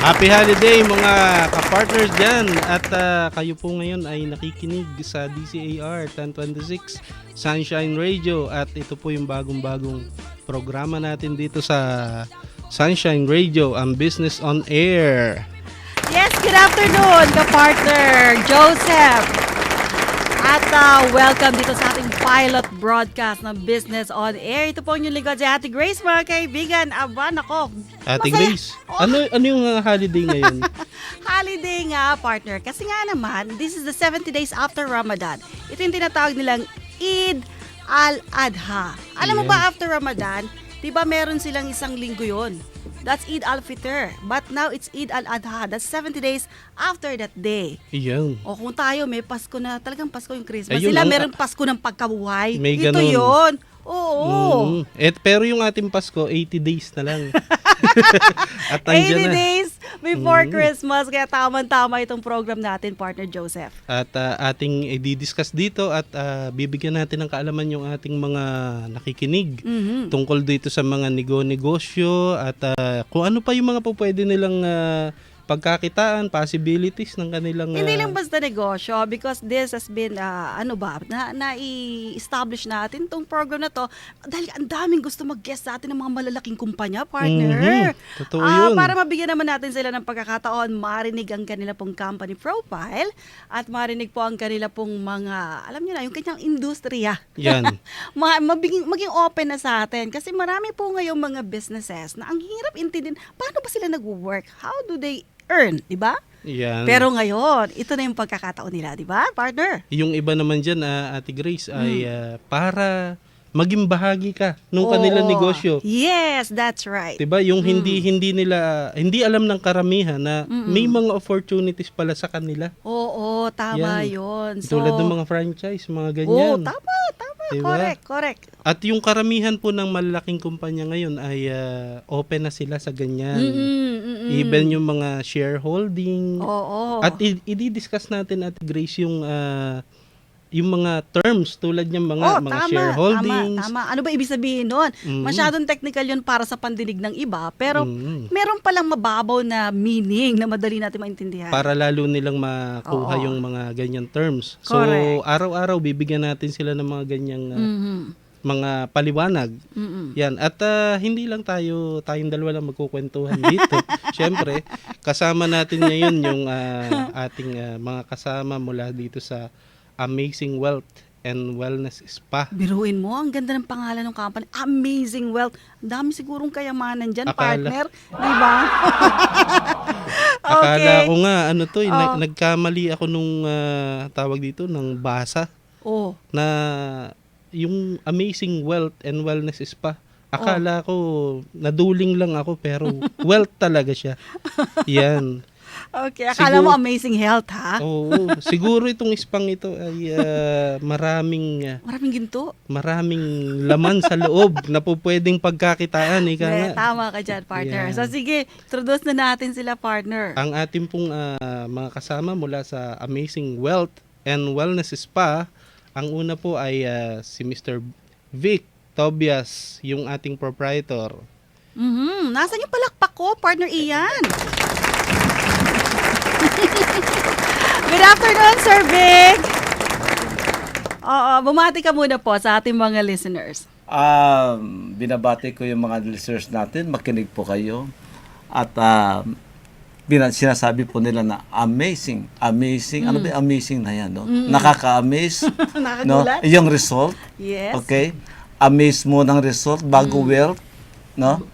Happy holiday mga ka-partners dyan. At kayo po ngayon ay nakikinig sa DCAR 1026 Sunshine Radio. At ito po yung bagong-bagong programa natin dito sa Sunshine Radio, ang Business on Air. Yes, good afternoon ka-partner Joseph. At welcome dito sa ating pilot broadcast ng Business on Air. Ito po yung lingkod si Ate Grace, mga kaibigan. Aba, nako. Ate Masaya. Grace, ano yung holiday ngayon? Holiday nga, partner. Kasi nga naman, this is the 70 days after Ramadan. Ito yung tinatawag nilang Eid al-Adha. Alam mo Yeah. ba, after Ramadan, di ba meron silang isang linggo yon? That's Eid al-Fitr. But now, it's Eid al-Adha. That's 70 days after that day. Iyan. O kung tayo, may Pasko na, talagang Pasko yung Christmas. Ayun, Sila ang- meron Pasko ng pagkabuhay. May Ito ganun. yun. Oo. Pero yung ating Pasko, 80 days na lang. At 80 nandiyan na. days before Christmas. Kaya tama-tama itong program natin, partner Joseph. At ating i-discuss dito at bibigyan natin ng kaalaman yung ating mga nakikinig tungkol dito sa mga negosyo at kung ano pa yung mga po pwede nilang pagkakitaan, possibilities ng kanilang... Hindi lang basta negosyo because this has been, na-establish natin itong program na to dahil ang daming gusto mag-guest sa atin ng mga malalaking kumpanya, partner. Totoo yun. Para mabigyan naman natin sila ng pagkakataon, marinig ang kanila pong company profile at marinig po ang kanila pong mga, alam niyo na, yung kanyang industriya. Yan. Maging open na sa atin kasi marami po ngayong mga businesses na ang hirap intindihin paano ba sila nag-work, how do they earn, di ba? Yan. Pero ngayon, ito na yung pagkakataon nila, di ba, partner? Yung iba naman dyan, Ate Grace, ay para maging bahagi ka nung kanilang Oo. negosyo. Yes, that's right. 'Di ba? Yung hindi alam ng karamihan na may mga opportunities pala sa kanila. Oo, tama Yan. yun. So, Tulad ng mga franchise, mga Oo, ganyan. tama. Diba? Correct. At yung karamihan po ng malalaking kumpanya ngayon ay open na sila sa ganyan. Even yung mga shareholding. Oo. At i-discuss natin at Grace yung mga terms tulad ng mga shareholdings. Tama. Ano ba ibig sabihin nun? Masyadong technical yun para sa pandinig ng iba, pero meron palang mababaw na meaning na madali natin maintindihan. Para lalo nilang makuha Oo. yung mga ganyan terms. So, Correct. araw-araw bibigyan natin sila ng mga ganyang mga paliwanag. Yan. At hindi lang tayong dalawa lang magkukwentuhan dito. Siyempre, kasama natin ngayon yung ating mga kasama mula dito sa Amazing Wealth and Wellness Spa. Biruin mo, ang ganda ng pangalan ng company. Amazing Wealth. Ang dami sigurong kayamanan dyan, Akala. partner. Di ba? Akala ko nga, nagkamali ako nung tawag dito, ng basa Oh. na yung Amazing Wealth and Wellness Spa. Akala ko, naduling lang ako, pero wealth talaga siya. Yan. Okay, akala mo amazing health, ha? Oo. Siguro itong spang ito ay maraming Maraming ginto. laman sa loob na po pwedeng pagkakitaan. Ika nga. Tama ka dyan, partner. Yan. So sige, introduce na natin sila, partner. Ang ating pong mga kasama mula sa Amazing Wealth and Wellness Spa, ang una po ay si Mr. Vic Tobias, yung ating proprietor. Nasaan yung palakpak ko, partner Ian? Good afternoon, Sir Vic. Oo, bumati ka muna po sa ating mga listeners. Binabati ko yung mga listeners natin, makinig po kayo. At sinasabi po nila na amazing. Ano ba yung amazing na yan? No? Nakaka-amaze. No? Nakagulat? Yung result. Yes. Okay? Amaze mo ng result bago wealth. No?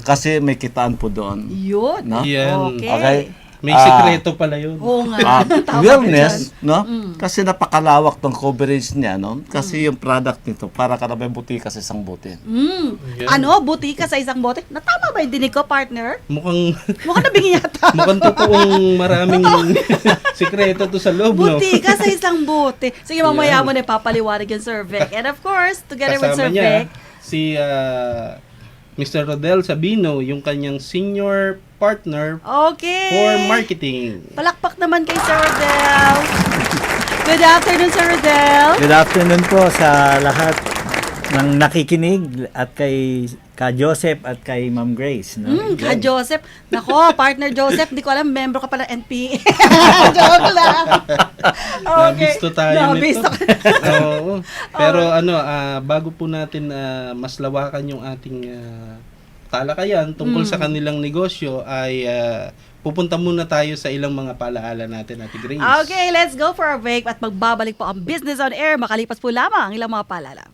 Kasi may kitaan po doon. Yun. No? Yan. Okay? May sikreto pala yun. Oo nga. Tama ka Wellness, no? Kasi napakalawak ng coverage niya, no? Kasi yung product nito, para ka na may butika sa isang bote. Yan. Ano? Butika sa isang bote? Natama ba yung dinig ko, partner? Mukhang Mukhang nabingin yata. mukhang totoong maraming sikreto to sa loob, no? Butika sa isang bote. Sige, mamaya Yan. mo na ipapaliwanag yung Sir Vic. And of course, together with Kasama Sir niya Vic, si Mr. Rodel Sabino, yung kanyang senior partner okay. for marketing. Palakpak naman kay Sir Rodel. Good afternoon, Sir Rodel. Good afternoon po sa lahat ng nakikinig at kay ka Joseph at kay Ma'am Grace, no? Ka Joseph. Nako, partner Joseph, di ko alam, membro ka pala NPA. Joke lang. Nabisto tayo Nabisto nito. Oo. Pero bago po natin mas lawakan yung ating talakayan tungkol sa kanilang negosyo ay pupunta muna tayo sa ilang mga paalaala natin, Ate Grace. Okay, let's go for a break at magbabalik po ang Business on Air. Makalipas po lamang ang ilang mga paalala.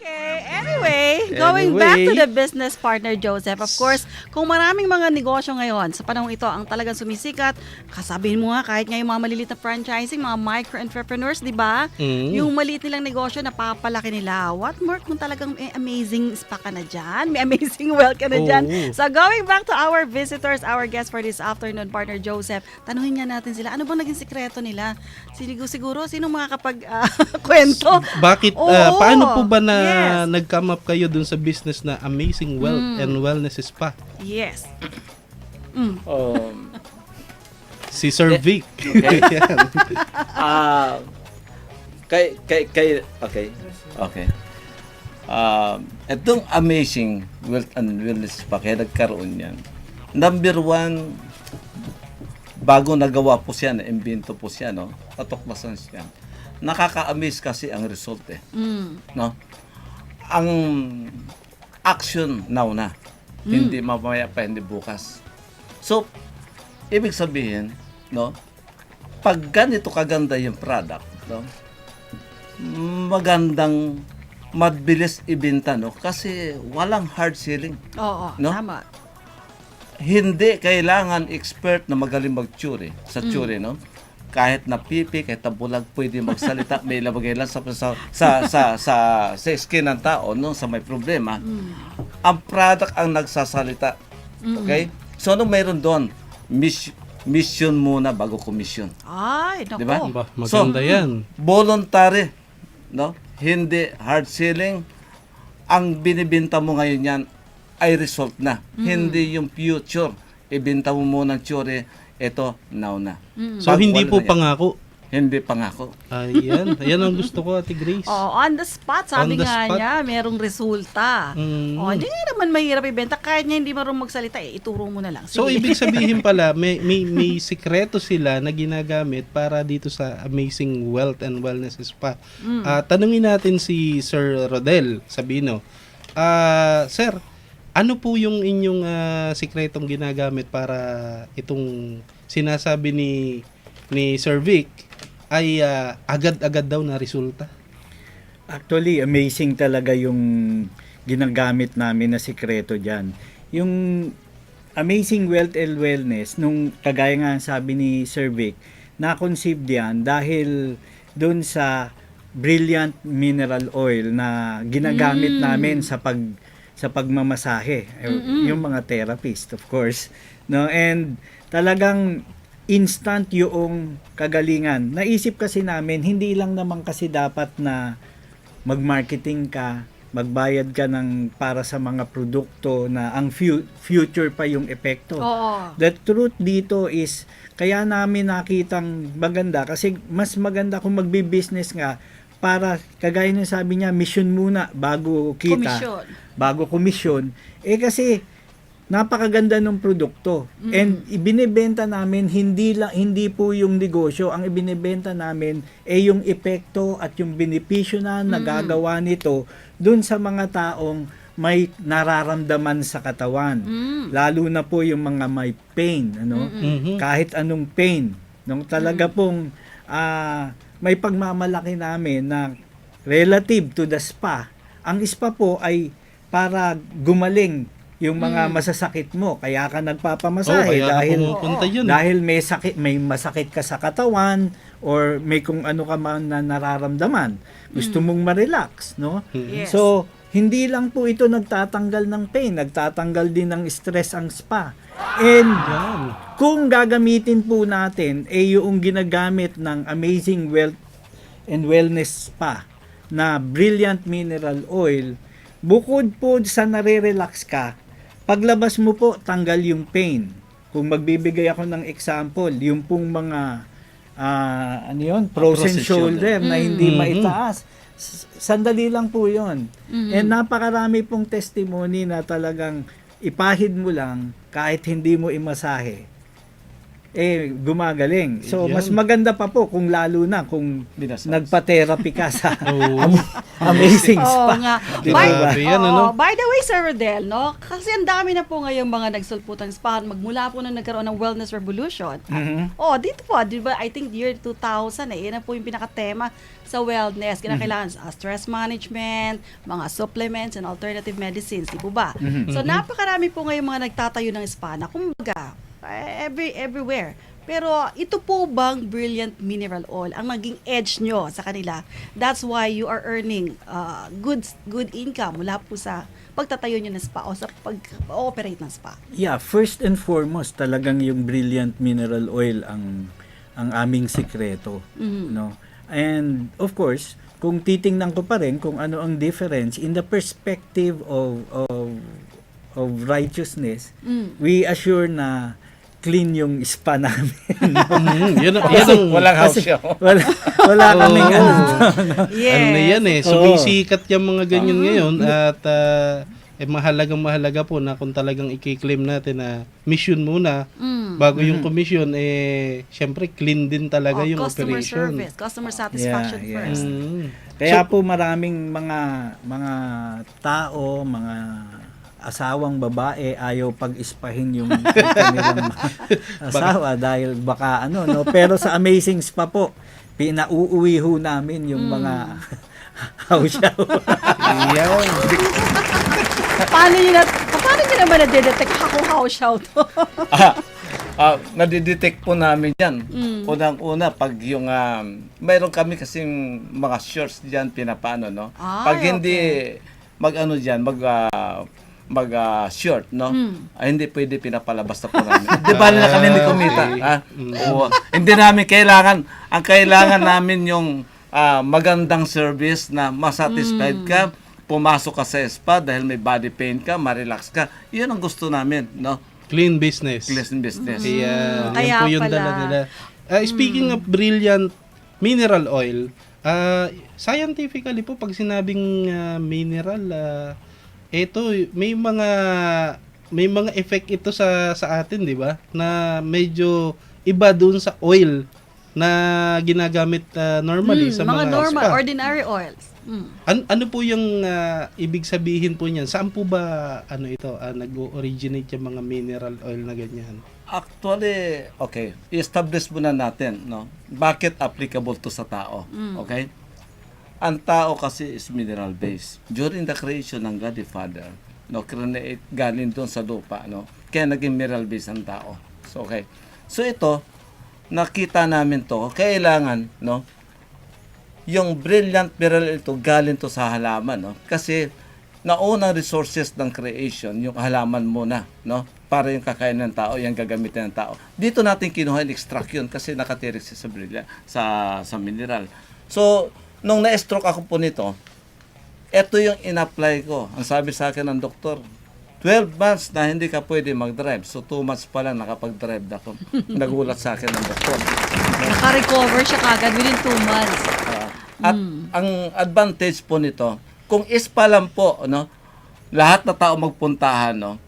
Okay, anyway, going back to the business partner, Joseph, of course, kung maraming mga negosyo ngayon, sa panahong ito, ang talagang sumisikat, kasabihin mo nga, kahit ngayon mga maliliit na franchising, mga micro-entrepreneurs, di ba? Yung maliit nilang negosyo, napapalaki nila. What more kung talagang may amazing spa ka na dyan? May amazing well ka na dyan? So, going back to our visitors, our guests for this afternoon, partner Joseph, tanungin nga natin sila, ano bang naging sikreto nila? Siguro, sino makakapag kwento? Bakit, Oo. paano po ba na Yes. nag-come up kayo dun sa business na Amazing Wealth and Wellness Spa? Yes. Si Sir Vic. Yan. Okay. Itong Amazing Wealth and Wellness Spa, kaya nagkaroon yan. Number one, bago nagawa po siya, na-invento po siya, no? Natuklasan siya. Nakaka-amaze kasi ang result no? Ang action now na. Hindi mamaya pa, hindi bukas. So, ibig sabihin, no? Pag ganito kaganda yung product, no? Magandang mabilis ibenta, no? Kasi walang hard selling. Oo, No? tama. Hindi kailangan expert na magaling mag-tsuri sa tsuri, no? Kahit na pipi, kahit na bulag, pwede magsalita, may ilabagay lang sa skin ng tao, no? Sa may problema. Ang product ang nagsasalita. Okay? So, ano mayroon doon? Mission muna bago commission. Ay, naku. Di ba? Ba, maganda yan. Voluntary, no? Hindi hard selling. Ang binibenta mo ngayon yan ay result na. Hindi yung future. Ibenta mo muna ng tsure, ito, now na. So, Pag hindi wala po na yan, pangako. Hindi pangako. Ayan. Ayan ang gusto ko, Ate Grace. Oh, on the spot, sabi On the nga spot. niya, merong resulta. Oh, hindi nga naman mahirap ibenta. Kahit niya hindi marunong magsalita, ituro mo na lang. So, Sige. ibig sabihin pala, may sikreto sila na ginagamit para dito sa Amazing Wealth and Wellness Spa. Tanungin natin si Sir Rodel Sabino. Sir, ano po yung inyong sikretong ginagamit para itong sinasabi ni Sir Vic ay agad-agad daw na resulta? Actually, amazing talaga yung ginagamit namin na sikreto dyan. Yung Amazing Wealth and Wellness, nung kagaya nga sabi ni Sir Vic, na-conceive yan dahil dun sa brilliant mineral oil na ginagamit namin sa pagmamasahe, yung mga therapist, of course, no? And talagang instant yung kagalingan. Naisip kasi namin, hindi lang naman kasi dapat na mag-marketing ka, magbayad ka ng para sa mga produkto na ang future pa yung epekto. Oo. The truth dito is, kaya namin nakitang maganda kasi mas maganda kung magbi-business nga para, kagaya ng sabi niya, mission muna bago kita. Komisyon. Bago komisyon. Kasi napakaganda ng produkto. And ibinebenta namin hindi po yung negosyo, ang ibinebenta namin ay yung epekto at yung benepisyo na nagagawa nito dun sa mga taong may nararamdaman sa katawan. Lalo na po yung mga may pain, ano? Kahit anong pain, nung talaga pong may pagmamalaki namin na relative to the spa. Ang spa po ay para gumaling yung mga masasakit mo, kaya ka nagpapamasahe kaya dahil pumupunta yun. dahil may masakit ka sa katawan or may kung ano ka man na nararamdaman, gusto mong ma-relax, no? Yes. So hindi lang po ito nagtatanggal ng pain, nagtatanggal din ng stress ang spa. And kung gagamitin po natin yung ginagamit ng Amazing Wealth and Wellness Spa na brilliant mineral oil, bukod po sa nare-relax ka, paglabas mo po, tanggal yung pain. Kung magbibigay ako ng example, yung pong mga frozen Frozen shoulder. shoulder na hindi maitaas, Sandali lang po yun. And napakarami pong testimony na talagang ipahid mo lang kahit hindi mo imasahe, gumagaling. So, Yan. mas maganda pa po kung lalo na kung Binasas. nagpa-therapy ka sa Oo. amazing Oo spa. nga. Di By, ba? Grabe yan, oo, ano? by the way, Sir Rodel, no? Kasi ang dami na po ngayong mga nagsulputang spa magmula po nung nagkaroon ng wellness revolution. Mhm. Dito po, di ba, I think year 2000, yan na po yung pinaka-tema sa wellness. Kinakailangan stress management, mga supplements and alternative medicines, di po ba? So, napakarami po ngayong mga nagtatayo ng spa na kumbaga, everywhere. Pero ito po bang Brilliant Mineral Oil ang naging edge nyo sa kanila? That's why you are earning good income mula po sa pagtatayo nyo ng spa o sa pag-operate ng spa. Yeah, first and foremost, talagang yung Brilliant Mineral Oil ang aming sikreto, no? And of course, kung titingnan ko pa rin kung ano ang difference in the perspective of righteousness, we assure na clean yung spa namin. Yan ang Walang house show. wala kaming ano. Yes. Ano na yan eh. Oo. Sumisikat yung mga ganyan ngayon at mahalaga po na kung talagang i-claim natin na mission muna bago yung commission, syempre clean din talaga yung Customer operation. service, customer satisfaction Yeah, yeah. first. Kaya po maraming mga tao, mga asawang babae ayaw pag-ispahin yung kanilang asawa dahil baka ano, no? Pero sa Amazing Spa po, pinauuwi ho namin yung mga house show. Yan. Paano nyo naman na-detect akong house show to? Nadidetect po namin yan. Unang-una, pag yung, mayroon kami kasing mga shorts dyan, pinapano, no? Pag hindi, mag-ano dyan, short, no? Hindi pwede pinapalabas na po namin. Di ba na kami hindi kumita? Oo. Hindi namin kailangan, ang kailangan namin yung magandang service na masatisfied ka, pumasok ka sa spa dahil may body pain ka, ma-relax ka. Yun ang gusto namin, no? Clean business. Pleasant business. Yan Kaya po yung pala. dala nila. Speaking of Brilliant Mineral Oil, scientifically po pag sinabing mineral, ito may mga effect ito sa atin, di ba? Na medyo iba doon sa oil na ginagamit normally sa mga normal, spa. ordinary oils. Ano po yung ibig sabihin po niyan? Saan po ba nag-originate yung mga mineral oil na ganyan? Actually, okay, i-establish muna natin, no? Bakit applicable to sa tao? Okay? Ang tao kasi is mineral based. During the creation ng God the Father, no, create galing doon sa lupa, no? Kaya naging mineral based ang tao. So, okay. So ito, nakita namin to, kailangan, no? Yung brilliant mineral ito, galing to sa halaman, no? Kasi naunang resources ng creation, yung halaman muna, no? Para yung kakain ng tao, yung gagamitin ng tao. Dito natin kinuha yung extract yun kasi nakatirik siya sa brilliant, sa mineral. So, nung na-stroke ako po nito, ito yung in-apply ko. Ang sabi sa akin ng doktor, 12 months na hindi ka pwede mag-drive. So, 2 months pa lang nakapag-drive na ako. Nagulat sa akin ng doktor. Naka-recover siya kagad within 2 months. At ang advantage po nito, kung ispa lang po, no, lahat na tao magpuntahan, no,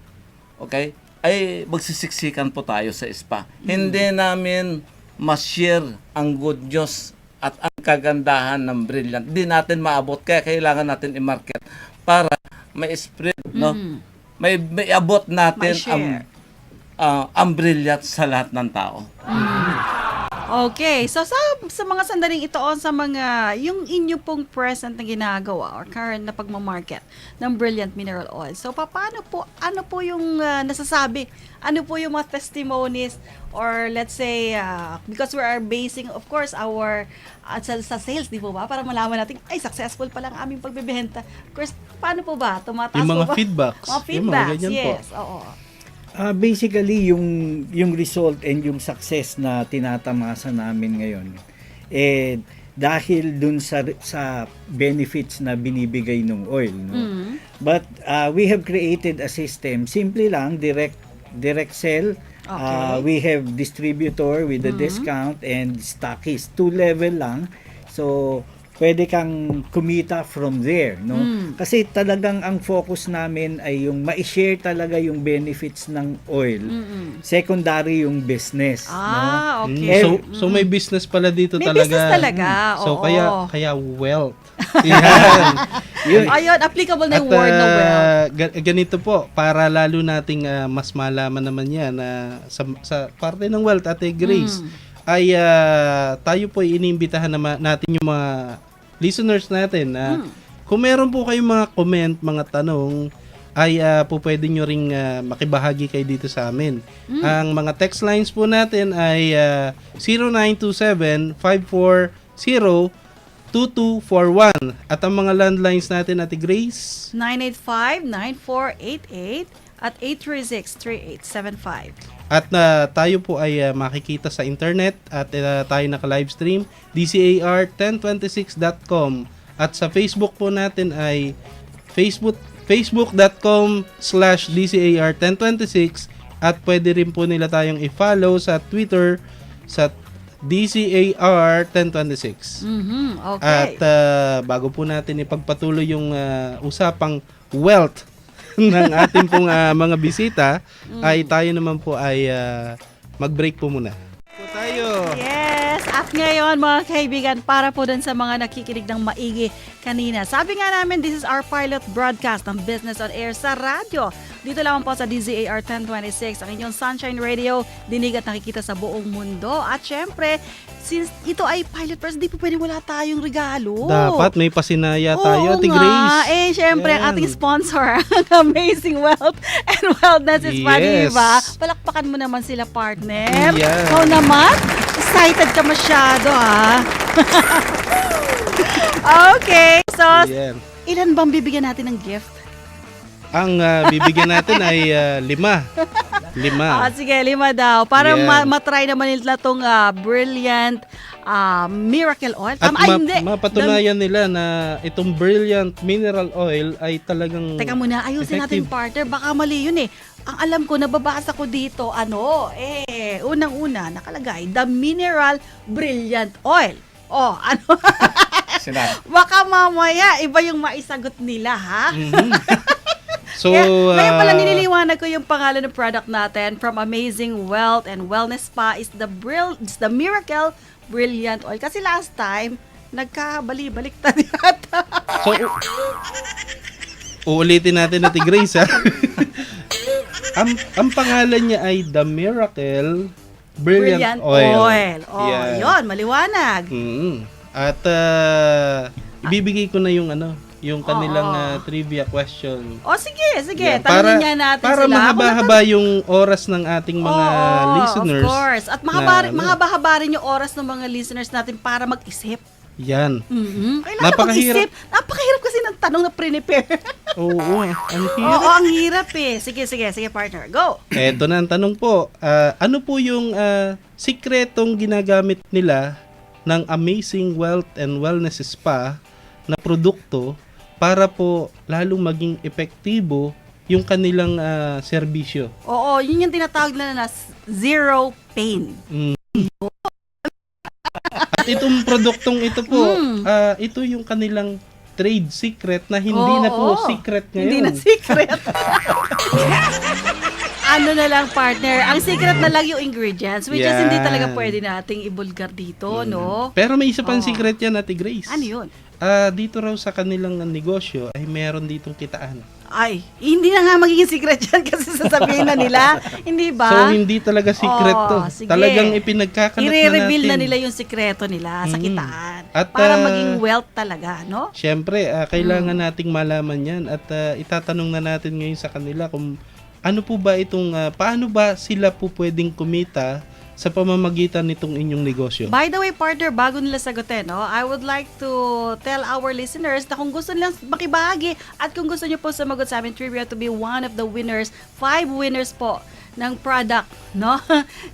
okay, ay magsisiksikan po tayo sa spa. Hindi namin ma-share ang good news at ang kagandahan ng Brilliant. Hindi natin maabot, kaya kailangan natin i-market para may spread, no, may abot natin Ma-share. ang Brilliant sa lahat ng tao. Okay, so sa mga sandaling ito sa mga yung inyo pong present na ginagawa or current na pagmamarket ng Brilliant Mineral Oil. So paano po, ano po yung nasasabi? Ano po yung mga testimonies or let's say because we are basing of course our sa sales, di po ba? Para malaman natin ay successful pala ang aming pagbebenta. Of course, paano po ba? Tumataas Yung mga po ba? feedbacks. Mga Yung mga feedbacks, ganyan po. yes. Oo. Basically, yung result and yung success na tinatamasa namin ngayon, dahil dun sa benefits na binibigay ng oil. No? But we have created a system, simple lang, direct sell. Okay. We have distributor with a discount and stockist. 2 level lang. So, pwede kang kumita from there, no? Kasi talagang ang focus namin ay yung ma-share talaga yung benefits ng oil. Secondary yung business, no? Okay. So may business pala dito May talaga. business talaga, So oo. kaya wealth. Yan. Ayun, applicable na yung word na wealth. Ganito po, para lalo nating mas malaman naman yan sa parte ng wealth, Ate Grace, ay tayo po iniimbitahan natin yung mga listeners natin na kung meron po kayong mga comment, mga tanong, ay po pwede nyo ring makibahagi kayo dito sa amin. Ang mga text lines po natin ay 0927-540-2241. At ang mga landlines natin, Ate Grace, 985-9488 at 836-3875. at tayo po ay makikita sa internet at tayo naka-livestream dcar1026.com at sa Facebook po natin ay facebook.com/dcar1026 at pwede rin po nila tayong i-follow sa Twitter sa DCAR1026. Okay. At bago po natin ipagpatuloy yung usapang wealth ng ating pong mga bisita, ay tayo naman po ay mag-break po muna. Po tayo. Yes, at ngayon mga kaibigan, para po dun sa mga nakikinig ng maigi kanina. Sabi nga namin, this is our pilot broadcast ng Business on Air sa radyo. Dito lamang po sa DZAR 1026, ang inyong Sunshine Radio, dinig at nakikita sa buong mundo. At syempre, since ito ay pilot broadcast, di po pwede wala tayong regalo. Dapat may pasinaya tayo, Oo Ate nga. Grace. Syempre, ang Yan. ating sponsor, ang Amazing Wealth and Wellness is Yes. Diba? Palakpakan mo naman sila, partner. Yan. Ikaw naman, excited ka masyado, ha? Okay, so Yan. ilan bang bibigyan natin ng gift? Ang bibigyan natin ay 5. 5. Sige, 5 daw. Para Yan. matry naman nila itong brilliant miracle oil. At Hindi. mapatunayan nila na itong brilliant mineral oil ay talagang Teka muna, ayusin natin, effective. partner. Baka mali yun eh. Ang alam ko, nababasa ko dito, unang-una, nakalagay, the mineral brilliant oil. Oh, ano? Sinabi. Baka mamaya, iba yung maisagot nila, ha? So, Ngayon pala nililiwanag ko yung pangalan ng product natin from Amazing Wealth and Wellness Spa is the Miracle Brilliant Oil. Kasi last time, nagkabali-baliktad yata. so uulitin natin, Ate Grace, ha? ang pangalan niya ay The Miracle Brilliant Oil. Oh, Yan. yun, maliwanag. At ibibigay ko na yung yung kanilang trivia question. Oh, sige. Yan, Tanungin niya natin para sila. mahaba-haba yung oras ng ating mga listeners. Of course. At mahaba-haba rin yung oras ng mga listeners natin para mag-isip. Yan. Kailangan Napakahirap. mag-isip. Napakahirap kasi ng tanong na pre-prepare. Oo, ang Oo, hirap. ang hirap eh. Sige, partner. Go. Eto na ang tanong po. Ano po yung sikretong ginagamit nila ng Amazing Wealth and Wellness Spa na produkto para po lalong maging epektibo yung kanilang serbisyo? Oo, yun yung tinatawag na zero pain. At itong produktong ito po, ito yung kanilang trade secret na hindi na po secret ngayon. Hindi na secret. Ano na lang, partner, ang secret na lang yung ingredients, which is hindi talaga pwede nating ibulgar dito, no? Pero may isa pang secret yan, Ate Grace. Ano yun? Dito raw sa kanilang negosyo ay meron ditong kitaan. Ay, hindi na nga magiging secret yan kasi sasabihin na nila. Hindi ba? So, hindi talaga secret to. Sige. Talagang ipinagkakalat na natin. I-reveal na nila yung sikreto nila sa kitaan. At, para maging wealth talaga, no? Siyempre, kailangan nating malaman yan at itatanong na natin ngayon sa kanila kung ano po ba itong, paano ba sila po pwedeng kumita sa pamamagitan nitong inyong negosyo. By the way, partner, bago nila sagutin, no, I would like to tell our listeners na kung gusto nilang makibahagi at kung gusto niyo po sumagot sa amin trivia to be one of the winners, 5 winners po ng product, no,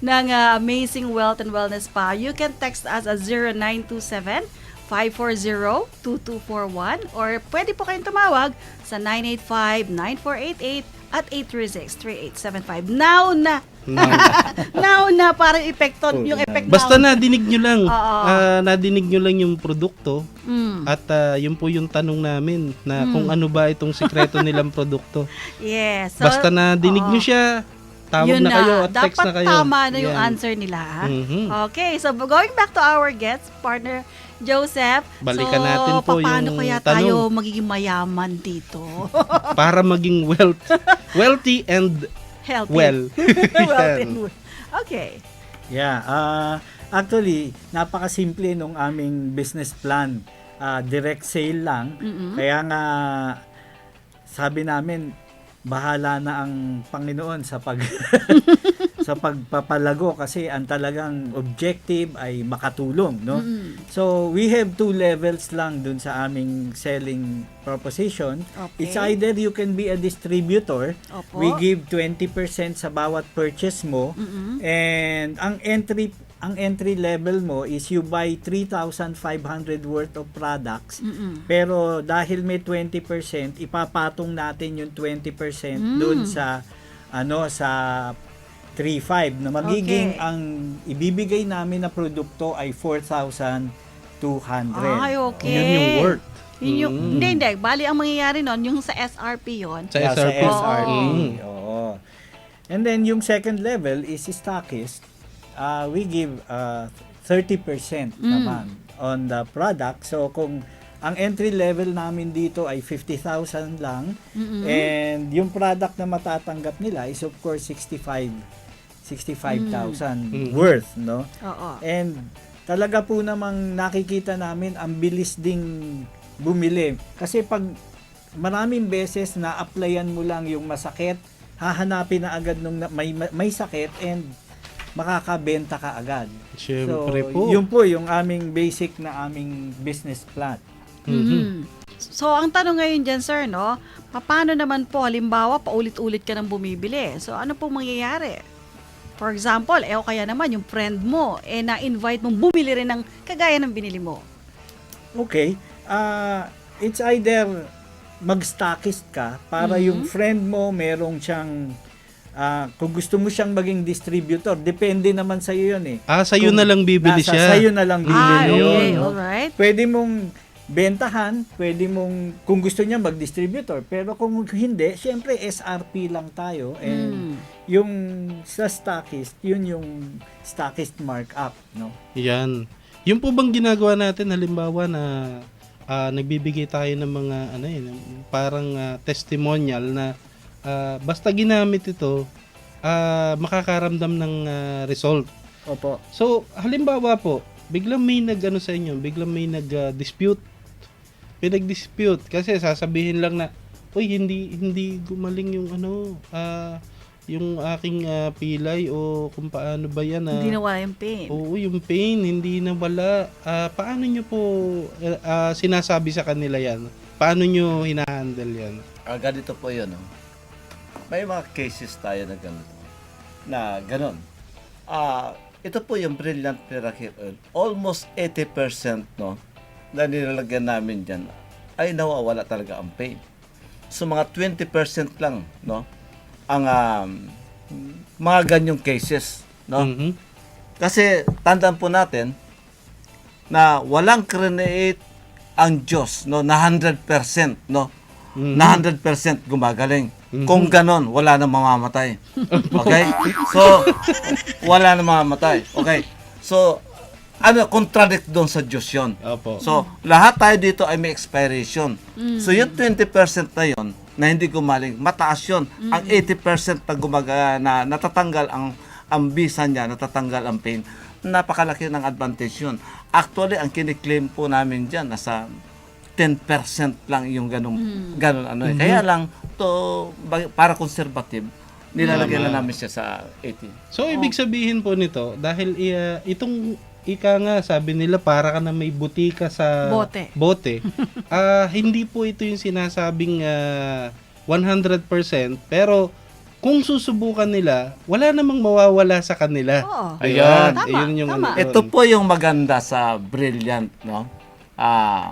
ng Amazing Wealth and Wellness Spa, you can text us at 0927 0917-540-2241 or pwede po kayong tumawag sa 985-9488 at 836-3875. Now na! Now na, parang epekto, yung effect Basta now. nadinig nyo lang. Oo. Nadinig nyo lang yung produkto. Mm. At yun po yung tanong namin na kung ano ba itong sikreto nilang produkto. Yes. So, Basta nadinig nyo siya, tawag yun na kayo at text dapat na kayo. tama na yung Yan. answer nila. Ha? Mhm. Okay, so going back to our guest, partner Joseph. Balikan so, natin po paano yung kaya tanong. tayo magiging mayaman dito? Para maging wealthy and Healthy. well. Wealthy. Yan. Okay. Yeah, actually, napakasimple nung aming business plan. Direct sale lang. Kaya nga, sabi namin, bahala na ang Panginoon sa sa pagpapalago kasi ang talagang objective ay makatulong, no? So, we have 2 levels lang dun sa aming selling proposition. Okay. It's either you can be a distributor. Opo. We give 20% sa bawat purchase mo. And ang entry level mo is you buy 3,500 worth of products. Pero dahil may 20%, ipapatong natin yung 20% doon sa sa 3,500 na magiging Okay. ang ibibigay namin na produkto ay 4,200. Ay, okay. Yan yung worth. Yun yung, hindi. Bali, ang mangyayari nun, yung sa SRP yon. Sa Yeah, SRP. SRP. Mm. Oo. And then yung second level is stockist. We give 30% naman on the product. So kung ang entry level namin dito ay 50,000 lang and yung product na matatanggap nila is of course 65,000 worth, no? Oo. And talaga po namang nakikita namin ang bilis ding bumili. Kasi pag maraming beses na applyan mo lang yung masakit, hahanapin na agad nung may sakit and makakabenta ka agad. Siyempre So, po. yun po yung aming basic na aming business plan. So, ang tanong ngayon dyan, sir, no? Paano naman po, halimbawa, paulit-ulit ka nang bumibili? So, ano pong mangyayari? For example, o kaya naman, yung friend mo, na-invite mong bumili rin ng kagaya ng binili mo. Okay. It's either mag-stockist ka para yung friend mo merong siyang kung gusto mo siyang maging distributor, depende naman sa iyo yun eh. Sa'yo na lang bibili siya. Sa'yo na lang bibili yun. Okay, No? alright. Pwede mong bentahan, pwede mong, kung gusto niya mag-distributor, pero kung hindi, syempre SRP lang tayo and yung sa stockist, yun yung stockist markup, no? Yan. Yung po bang ginagawa natin halimbawa na nagbibigay tayo ng mga parang testimonial na basta ginamit ito makakaramdam ng result. Opo. So halimbawa po, biglang may sa inyo, biglang may nag-dispute. May nag-dispute kasi sasabihin lang na, "Uy, hindi gumaling yung yung aking pilay o kung paano ba yan." Hindi nawala yung pain. Oo, yung pain, hindi nawala. Paano nyo po sinasabi sa kanila yan? Paano nyo hinahandle yan? Ganito po yun. No? May mga cases tayo na gano'n. Ito po yung Brilliant Miracle Oil. Almost 80% no, na nilalagyan namin dyan ay nawawala talaga ang pain. So mga 20% lang no, ang mga ganyong cases. No? Mhm. Kasi tandaan po natin na walang create ang Diyos no, na 100% no, na 100% gumagaling. Kung ganon, wala na mamamatay. Okay? So, wala na mamamatay. Okay? So, contradict doon sa Diyos yun. Opo. So, lahat tayo dito ay may expiration. So, yung 20% na yun, na hindi gumaling, mataas yun. Ang 80% na natatanggal ang bisa niya, natatanggal ang pain, napakalaki ng advantage yun. Actually, ang kiniklaim po namin dyan, nasa 10% lang yung ganun Kaya lang, para conservative, nilalagay na namin siya sa 80. So, ibig sabihin po nito, dahil itong ika nga, sabi nila, para ka na may butika sa bote. Hindi po ito yung sinasabing 100%, pero kung susubukan nila, wala namang mawawala sa kanila. Oo. Ayan. Tama, Ayun yung tama. Ito po yung maganda sa Brilliant, no?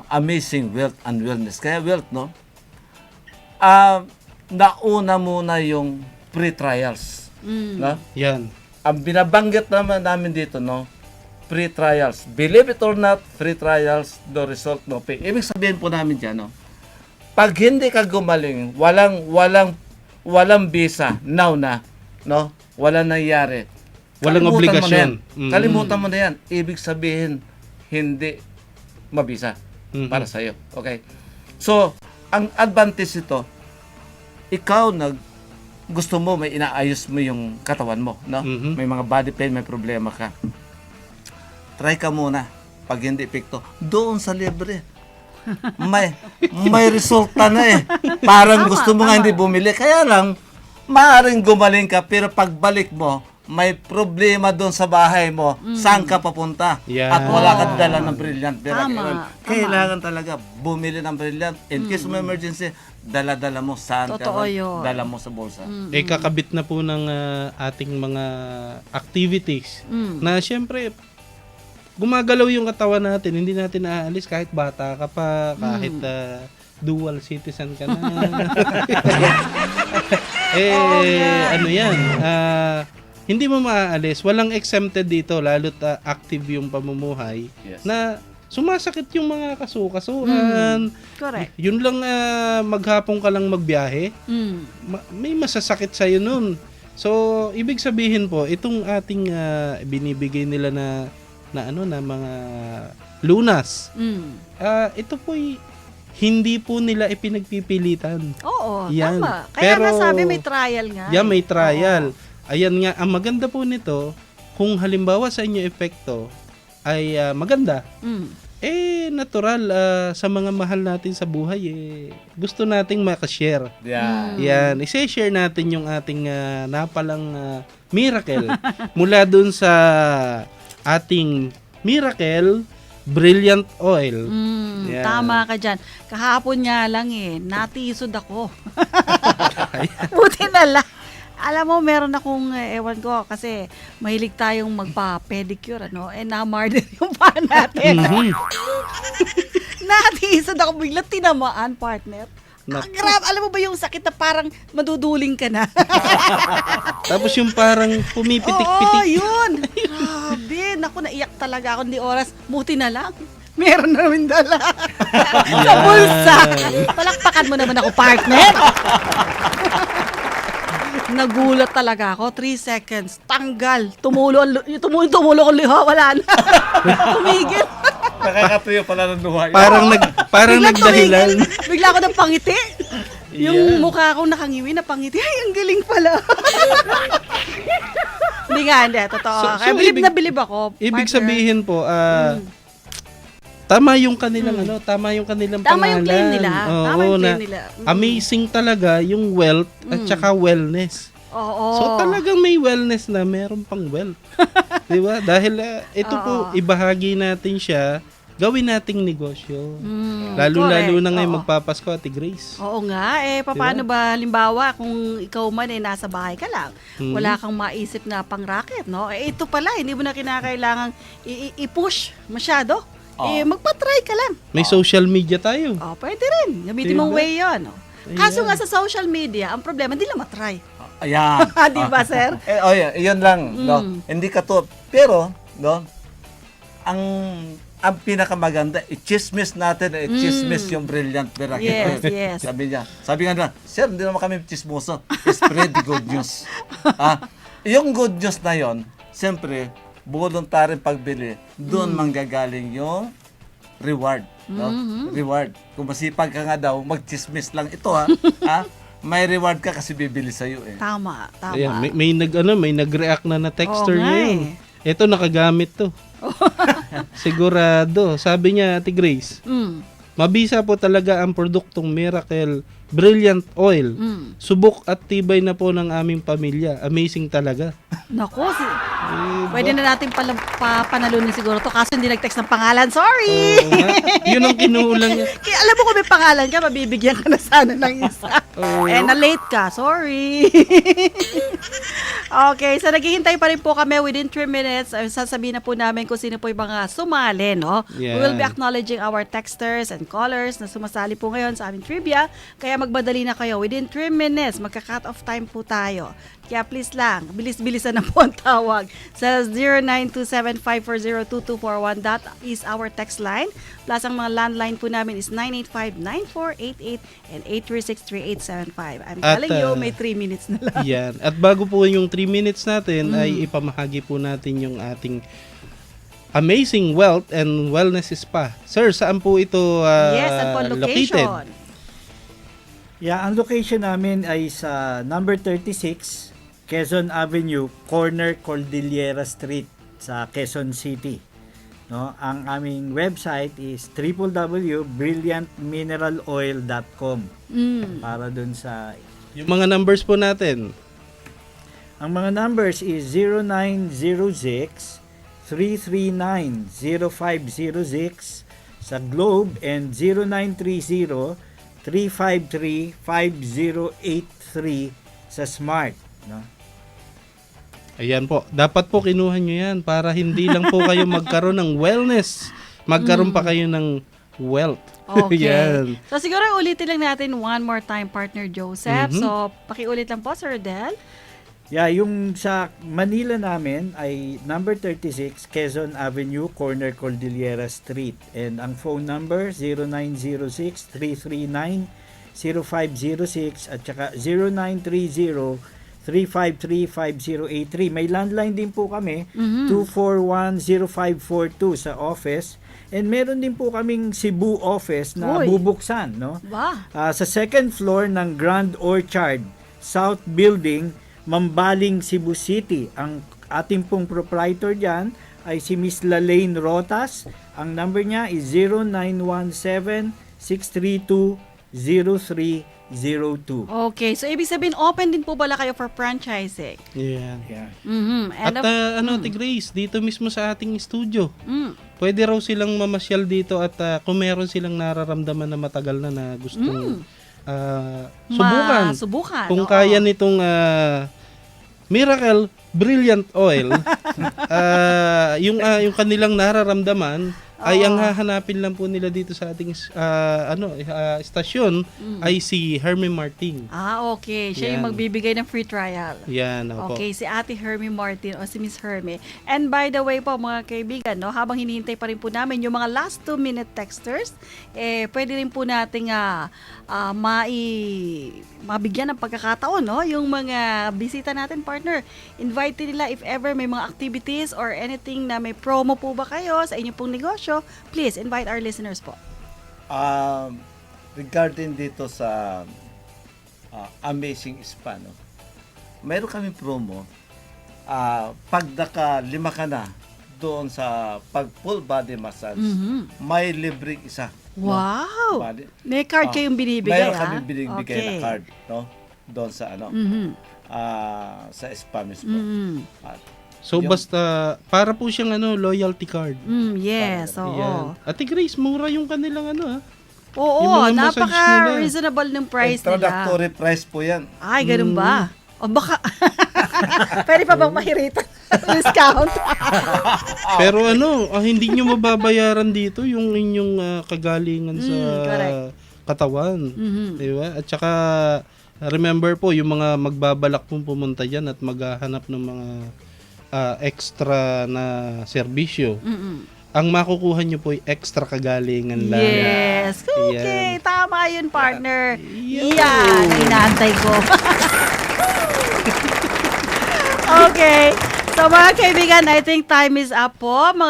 amazing wealth and wellness. Kaya wealth, no? Nauna muna yung pre-trials. No? Yan. Ang binabanggit naman namin dito, no? Pre-trials. Believe it or not, pre-trials, the result no pay. Ibig sabihin po namin dyan, no? Pag hindi ka gumaling, walang visa, now na, no? Walang nangyari. Walang Kalimutan mo na obligasyon. yan. Kalimutan mo na yan. Ibig sabihin, hindi mabisa para sa'yo. Okay? So, ang advantage ito, ikaw gusto mo, may inaayos mo yung katawan mo, no? May mga body pain, may problema ka. Try ka muna. Pag hindi epekto, doon sa libre. May resulta na eh. Parang gusto mo nga hindi bumili. Kaya lang, maaaring gumaling ka, pero pagbalik mo, may problema doon sa bahay mo. Saan ka papunta? Yeah. At wala kang dala ng Brilliant Miracle Tama, Oil. Kailangan talaga bumili ng Brilliant. In case of emergency, dala-dala mo saan Totoo ka. yun. Dala mo sa bulsa. Eh kakabit na po ng ating mga activities na syempre gumagalaw yung katawan natin, hindi natin naaalis kahit bata ka pa, kahit dual citizen ka na. Ano yan, hindi mo maaalis, walang exempted dito, lalo't active yung pamumuhay, Yes. na sumasakit yung mga kasukasuan. Correct. Yun lang, maghapon ka lang magbiyahe, may masasakit sa'yo nun. So, ibig sabihin po, itong ating binibigay nila na mga lunas, ito po'y hindi po nila ipinagpipilitan. Oo, Yan. tama. Kaya Pero, nga sabi may trial nga. Yeah, may trial. Ayan nga, ang maganda po nito, kung halimbawa sa inyo epekto ay maganda, natural sa mga mahal natin sa buhay, gusto nating makashare. Yeah. Yan, i-share natin yung ating napalang miracle mula dun sa ating miracle Brilliant Oil. Yan. Tama ka dyan. Kahapon nga lang natisod ako. Buti na lang. Alam mo, meron akong, ewan ko, kasi mahilig tayong magpa-pedicure, namar din yung paa natin. Natisod ako, bigla tinamaan, partner. Grabe, alam mo ba yung sakit na parang maduduling ka na? Tapos yung parang pumipitik-pitik. Oo, yun. Grabe, naku, naiyak talaga ako, hindi oras. Buti na lang. Meron na rin dala. Sa bulsa. Palakpakan mo naman ako, partner. Nagulat talaga ako. 3 seconds. Tanggal. Tumulo ko liha. Wala na. Tumigil. Nakakatuyo pala ng luha. Parang Biglang nagdahilan. tumigil. Bigla ako napangiti. Yung mukha ko nakangiwi, napangiti. Ay, ang galing pala. Hindi. Totoo. Kaya bilib ako. Ibig partner. sabihin po, tama yung kanilang tama yung kanilang Tama pangalan. yung claim nila. Oo, Tama yung claim na nila. Amazing talaga yung wealth at saka wellness. Oo. So talagang may wellness na meron pang wealth. 'Di ba? Dahil ito po ibahagi natin siya, gawin nating negosyo. Lalo-lalo na ngayon magpapasko, Ate Grace. Oo nga, paano ba, halimbawa, kung ikaw man nasa bahay ka lang, wala kang maisip na pang-racket, no? Ito pala, hindi mo na kinakailangang i-push masyado. Magpa-try ka lang. May social media tayo. Pwede rin. Gamitin mong way yun. No? Kaso nga sa social media, ang problema, hindi lang matry. Ayan. Di ba, sir? Yun lang, no? Hindi ka to. Pero, no? Ang pinakamaganda, i-chismis natin, i-chismis yung Brilliant Miracle. Yes. Sabi nga nila, sir, hindi naman kami chismoso. Spread the good news. Yung good news na yon, siyempre, voluntary pagbili, doon manggagaling yung reward. No? Reward. Kung masipag ka nga daw, mag-chismis lang ito may reward ka kasi bibili sa'yo Tama. Ayan, may nag-react na texter Oo nga ngayon. Ito nakagamit to. Sigurado. Sabi niya, Ate Grace, mabisa po talaga ang produktong Miracle Brilliant Oil. Mm. Subok at tibay na po ng aming pamilya. Amazing talaga. Nako, pwede na natin panalunin siguro to kaso hindi nag-text ng pangalan. Sorry! Oo nga. Yun ang kinuulang niya. Kaya alam mo kung may pangalan ka, mabibigyan ka na sana ng isa. Oo. Na-late ka. Sorry. Okay, so naghihintay pa rin po kami within 3 minutes. Sasabihin na po namin kung sino po yung mga sumali, no? Yan. We will be acknowledging our texters and callers na sumasali po ngayon sa aming trivia. Kaya magbadali na kayo. Within 3 minutes, magka-cut off time po tayo. Kaya please lang, bilis-bilisan na po ang tawag. Sa 092754022241, that is our text line. Plus, ang mga landline po namin is 985-9488 and 836-3875. I'm At, telling you, may 3 minutes na lang. Yan. At bago po yung 3 minutes natin, ay ipamahagi po natin yung ating Amazing Wealth and Wellness Spa. Sir, saan po ito Yes, at po located? location. Yeah, ang location namin ay sa number 36, Quezon Avenue, corner Cordillera Street sa Quezon City. No, ang aming website is www.brilliantmineraloil.com para dun sa Yung mga numbers po natin. ang mga numbers is 0906 339-0506 sa Globe and 0930-353-5083 sa Smart. No? Ayan po. Dapat po kinuha nyo yan para hindi lang po kayo magkaroon ng wellness. Magkaroon pa kayo ng wealth. Okay. Yan. So siguro ulitin lang natin one more time, partner Joseph. So pakiulit lang po, Sir Del. Yeah, yung sa Manila namin ay number 36, Quezon Avenue, corner Cordillera Street. And ang phone number 0906-339-0506 at saka 0930-353-5083. May landline din po kami, 241-0542 sa office. And meron din po kaming Cebu office na Uy. bubuksan, no? Wow. Sa second floor ng Grand Orchard South Building, Mambaling, Cebu City. Ang ating pong proprietor dyan ay si Miss Lalaine Rotas. Ang number niya is 0917-632-0302. Okay, so ibig sabihin open din po pala kayo for franchising. Yan. Yeah. And At Ate Grace, dito mismo sa ating studio. mm, Pwede raw silang mamasyal dito at kung meron silang nararamdaman na matagal na gustong subukan. Subukan. Kung oo. kaya nitong Miracle Brilliant Oil, yung kanilang nararamdaman ay ang hahanapin lang po nila dito sa ating istasyon ay si Hermie Martin. Okay. Siya yung Yan. magbibigay ng free trial. Yan, opo. Okay, si Ate Hermie Martin o si Miss Hermie. And by the way po mga kaibigan, no, habang hinihintay pa rin po namin yung mga last 2-minute texters, pwede rin po nating mabigyan ng pagkakataon, no, yung mga bisita natin, partner. Invite nila if ever may mga activities or anything na may promo po ba kayo sa inyo pong negosyo, please invite our listeners po. Regarding dito sa Amazing Spa, no? Mayroon kami promo. Pag naka-5 ka na doon sa pag full body massage, may libreng isa. No? Wow! Body. May card kayong binibigay, Mayroon kami binibigay Okay. na card, no? Doon sa sa spa mismo. At So yung- basta para po siyang loyalty card. Yes, oo. Yan. Ate Grace, mura yung kanilang yung Oo, mga massage napaka-reasonable ng price nila. introductory price po yan. Ay, ganun ba? O baka, pwede pa bang mahirita? Discount? Pero hindi nyo mababayaran dito yung inyong kagalingan sa correct. katawan. Di ba? At saka, remember po, yung mga magbabalak pong pumunta dyan at maghahanap ng mga extra na serbisyo, ang makukuha nyo po ay extra kagalingan lang. Yes. Okay, Yan. tama yun, partner. Yun. Yan, ang inaantay ko. Okay. So mga kaibigan, I think time is up po. Mga